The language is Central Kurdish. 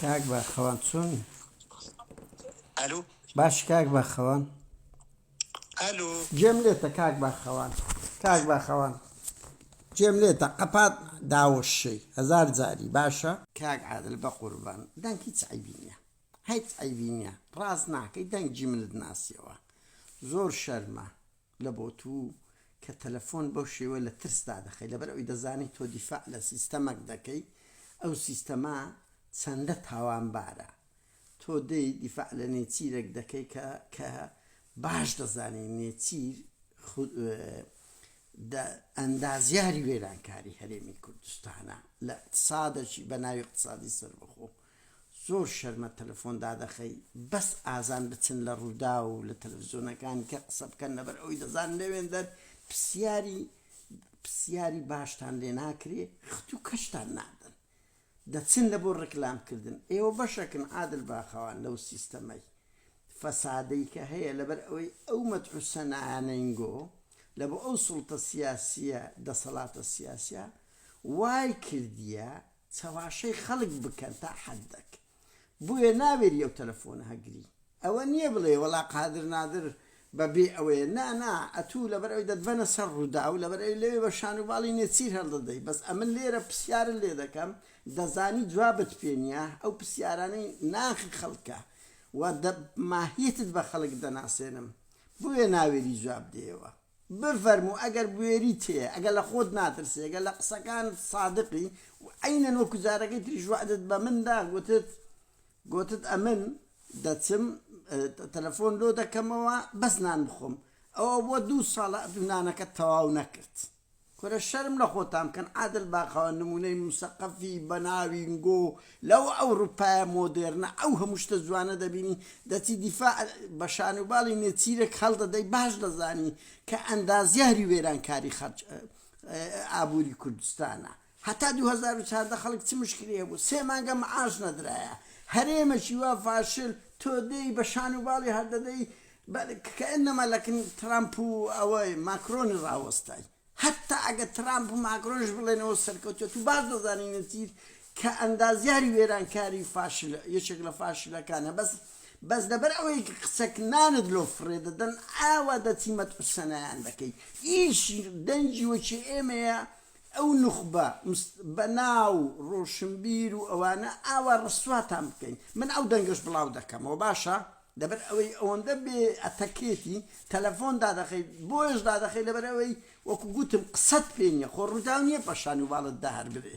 کاک باخەوان چۆنی؟ الو باش کاک باخەوان الو گوێم لێتە کاک باخەوان گوێم لێتە قەپات داوەشەی هەزار جاری باشە کاک عادل بە قوربان دەنگ هیچ عیبی نییە هیچ عیبی نییە ڕاست ناکەی دەنگی منت ناسیەوە زۆر شەرمە لە بۆ تو کە تەلەفۆن بەو شێوە لە ترسدا دەخەی لەبەر ئەوی دەزانی تۆ دیفاع لە سیستەمەک دەکەی ئەو سیستەمە چەندە تاوانبارە تۆ دەی دیفاع لە نێچیرێک دەکەی کە باش دەزانێ نێچیر ئەندازیاری وێرانکاری هەرێمی کوردستانە لە اقتصادێکی بە ناوی اقتصادی سەربەخۆ زۆر شەرمە تەلەفۆندا دەخەی بەس ئازان بچن لە ڕوودا و لە تەلەڤیزۆنەکان کە قسە بکەن لەبەر ئەوی دەزان لەوێن دەر پرسیاری باشتان لێ ناکرێ خت و کەشتان نادەن دەچن لە بۆ ڕکلامکردن ئێوە بەشەکن عادل باخەوان لەو سیستەمەی فەسادەی کە هەیە لەبەر ئەوەی ئەو مەتحوسەنانەنگۆ لە بۆ ئەو سوڵتە سیاسیە دەسەڵاتە سیاسیە وای کردیە چەواشەی خەڵک بکەن تا حەدەک بۆیە ناوێری ئەو تەلەفۆنە هەگری ئەوە نییە بڵێ وەڵا قادر نادر بەبێ ئەوەیە نا ئەتوو لەبەر ئەوی دەدبەنە سەر ڕوودا و لەبەر ئەوی لەوێ بە شانوباڵی نێچیر هەڵدەدەی بەس ئەمن لێرە پرسیارە لێ دەکەم دەزانی جوابت پێ نییە ئەو پرسیارانەی ناخی خەڵکە و ماهیتت بە خەڵک دەناسێنم بۆیە ناوێری جواب دێەوە بفەرموو ئەگەر بوێری تێ ئەگەر لە خۆت ناترسێ ئەگەر لە قسەکان سادقی عینەن وەکو جارەکەی تریش وعدت بە مندا گوتت ئەمن دەچم تەلەفۆن لۆ دەکەمەوە بەس نان بخۆم ئەوە بۆ 2 ساڵە نانەکە تەواو نەکرد کورە شەرم لە خۆتان بکەن عادل باخەوە نمونەی موسەقەفی بەناوینگۆ لەو ئەوروپایە مۆدێرنە ئەو هەموو شتە جوانە دەبینی دەچی دیفاع بە شانوباڵی نێچیرێک هەڵدەدەی باش دەزانی کە ئەندازیاری وێرانکاری خەرج ئابووری کوردستانە هەتا 2014 خەڵک چ مشکلی هەبوو 3 مانگە مەعاش نەدرایە هەرێمەکی وا فاشل تۆ دەی بە شانوباڵی هەردەدەی کە ئەنەما لەکن ترامپ و ئەوەی ماکرۆنی ڕاوەستای حتى ئەگە ترامپ و ماکرۆنش بڵێنەوە سەرکەوتێت و باش دەزانین نێچیر کە ئەندازیاری وێرانکاری فاشل یەکێک لە فاشلەکانە بەس لەبەر ئەوەی قسەک نانت لۆ فڕێ دەدەن ئاوا دەچی مەتحوسەنەیان دەکەی ئیشی دەنجی وەکی ئێمەیە ئەو نوخبە بە ناو ڕۆشنبیر و ئەوانە ئاوا ڕسواتان بکەین من ئەو دەنگش بڵاو دەکەمەوە باشە لەبەر ئەوەی ئەوەندە بێ ئەتەکێتی تەلەفۆندا دەخەی بۆیشدا دەخەی لەبەر ئەوەی وەکو گوتم قسەت پێ نییە خۆ ڕوودا نییە پەشان و باڵت داهر برێ